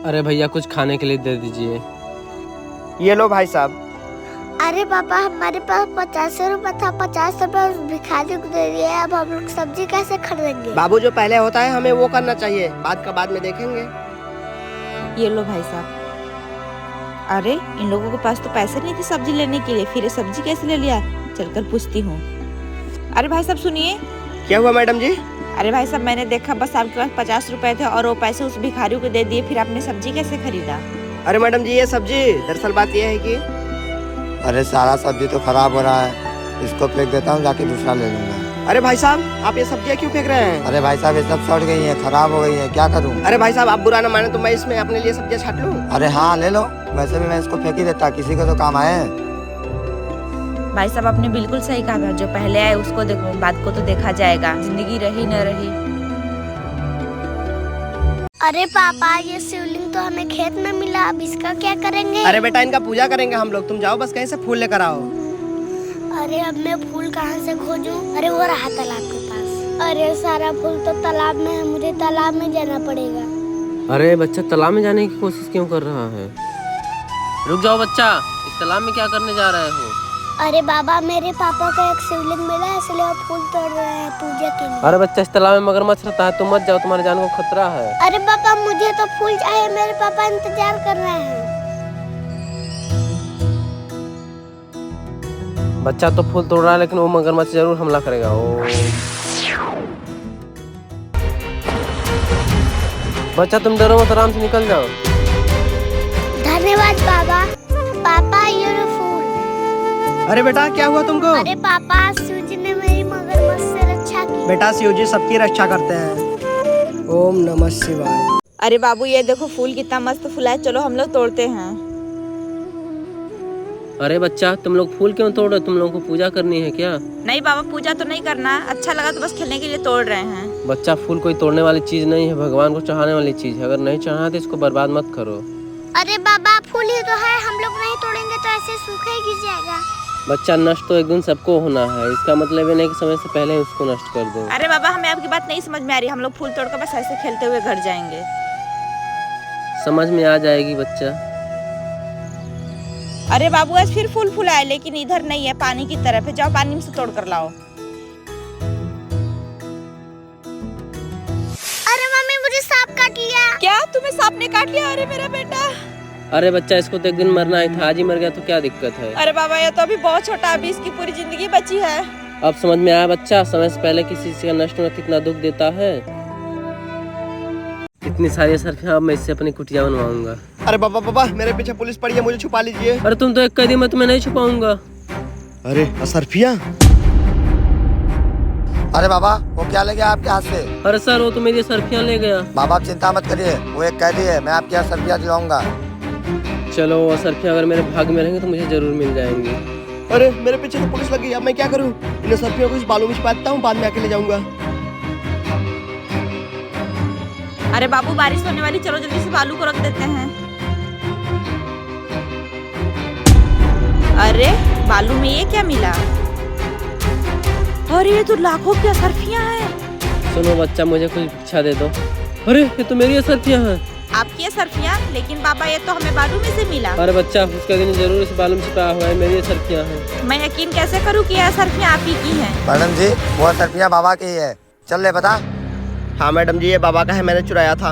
अरे भैया कुछ खाने के लिए दे दीजिए। ये लो भाई साहब। अरे पापा हमारे पास 50 रुपए था, 50 रुपए उस भिखारी को दे दिए। अब हम लोग सब्जी कैसे खरीदेंगे? बाबू जो पहले होता है हमें वो करना चाहिए, बाद का बाद में देखेंगे। ये लो भाई साहब। अरे इन लोगों के पास तो पैसे नहीं थे सब्जी लेने के लिए, फिर ये सब्जी कैसे ले लिया? चलकर पूछती हूँ। अरे भाई साहब सुनिए। क्या हुआ मैडम जी? अरे भाई साहब मैंने देखा बस आपके पास 50 रुपए थे और वो पैसे उस भिखारी को दे दिए, फिर आपने सब्जी कैसे खरीदा? अरे मैडम जी ये सब्जी, दरअसल बात यह है कि अरे सारा सब्जी तो खराब हो रहा है, इसको फेंक देता हूँ, जाके दूसरा ले लूंगा। अरे भाई साहब आप ये सब्जियाँ क्यों फेंक रहे हैं? अरे भाई साहब ये सब सड़ गई हैं, खराब हो गई हैं, क्या करूँ? अरे भाई साहब आप बुरा ना माने तो मैं इसमें अपने लिए सब्जियाँ छांट लूँ? अरे हाँ ले लो, वैसे भी मैं इसको फेंक ही देता, किसी को तो काम आए। भाई साहब आपने बिल्कुल सही कहा था, जो पहले आए उसको देखो, बाद को तो देखा जाएगा, जिंदगी रही न रही। अरे पापा ये शिवलिंग तो हमें खेत में मिला, अब इसका क्या करेंगे? अरे बेटा इनका पूजा करेंगे हम लोग, तुम जाओ बस कहीं से फूल लेकर आओ। अरे अब मैं फूल कहाँ से खोजूं? अरे वो रहा तालाब के पास। अरे सारा फूल तो तालाब में है, मुझे तालाब में जाना पड़ेगा। अरे बच्चा तालाब में जाने की कोशिश क्यों कर रहा है? रुक जाओ बच्चा, इस तालाब में क्या करने जा रहे हो? अरे बाबा मेरे पापा को एक शिवलिंग मिला है, इसलिए वो फूल तोड़ रहे हैं पूजा के लिए। अरे बच्चा इस तालाब में मगरमच्छ रहता है, तुम मत जाओ, तुम्हारी जान को खतरा है। अरे पापा मुझे तो फूल चाहिए, मेरे पापा इंतजार कर रहे हैं। बच्चा तो फूल तोड़ रहा है लेकिन वो मगरमच्छ जरूर हमला करेगा। ओ बच्चा तुम डरो मत, आराम से निकल जाओ। धन्यवाद बाबा। पापा ये लो फूल। अरे बेटा क्या हुआ तुमको? अरे पापा शिव जी ने मेरी मगरमच्छ से रक्षा की। बेटा शिव जी सबकी रक्षा करते हैं। ओम नमः शिवाय। अरे बाबू ये देखो फूल कितना मस्त फूला है, चलो हम लोग तोड़ते हैं। अरे बच्चा तुम लोग फूल क्यों तोड़ रहे हो? तुम लोगों को पूजा करनी है क्या? नहीं बाबा पूजा तो नहीं करना, अच्छा लगा तो बस खेलने के लिए तोड़ रहे हैं। बच्चा फूल कोई तोड़ने वाली चीज नहीं है, भगवान को चढ़ाने वाली चीज है। अगर नहीं चढ़ा तो इसको बर्बाद मत करो। अरे बाबा फूल ही तो है, हम लोग नहीं तोड़ेंगे तो ऐसे सूखा ही गिर जाएगा। बच्चा नष्ट तो एक दिन सबको होना है, इसका मतलब ये नहीं कि समय से पहले ही उसको नष्ट कर दो। अरे बाबा हमें आपकी बात नहीं समझ में आ रही, हम लोग फूल तोड़कर बस ऐसे खेलते हुए घर जाएंगे। समझ में आ जाएगी बच्चा। अरे बाबू आज फिर फूल फूला है, लेकिन इधर नहीं है, पानी की तरफ है, जाओ पानी में से तोड़ कर लाओ। अरे मम्मी मुझे सांप काट लिया। क्या तुम्हें सांप ने काट लिया? अरे मेरा बेटा। अरे बच्चा इसको तो एक दिन मरना ही था, आज ही मर गया तो क्या दिक्कत है? अरे बाबा ये तो अभी बहुत छोटा, अभी इसकी पूरी जिंदगी बची है। अब समझ में आया बच्चा, समय से पहले किसी चीज का नष्ट होना कितना दुख देता है। इतनी सारी असरफियां अब मैं इससे अपनी कुटिया बनवाऊंगा। अरे बाबा बाबा मेरे पीछे पुलिस पड़ी है, मुझे छुपा लीजिए। अरे तुम तो एक कैदी, मैं तुम्हें नहीं छुपाऊंगा। अरे असरफिया। अरे बाबा वो क्या ले गया आपके हाथ से? अरे सर वो तो मेरी असरफियां ले गया। बाबा आप चिंता मत करिए, वो एक कैदी है, मैं आपके यहाँ सब्जियाँ दिलाऊंगा। चलो असरफियां अगर मेरे भाग में रहेंगे तो मुझे जरूर मिल जाएंगी। अरे मेरे पीछे तो पुलिस लगी, अब मैं क्या करूं? इन असरफियों को इस बालू में छिपा देता हूँ, बाद में अकेले जाऊंगा। अरे बाबू बारिश होने वाली, चलो जल्दी से बालू को रख देते हैं। अरे बालू में ये क्या मिला? अरे ये तो लाखों की असरफियां हैं। सुनो बच्चा मुझे कुछ भिक्षा दे दो। अरे ये तो मेरी असरफियां हैं। आपकी असरफियां? लेकिन बाबा ये तो हमें बालू में से मिला। अरे बच्चा उसका दिन जरूर इस बालू में छिपा हुआ है, मेरी असरफियां हैं। मैं यकीन कैसे करूं कि ये असरफियां आप ही की हैं? मैडम जी वो सब्जियाँ बाबा की है, चल ले बता। हाँ मैडम जी ये बाबा का है, मैंने चुराया था।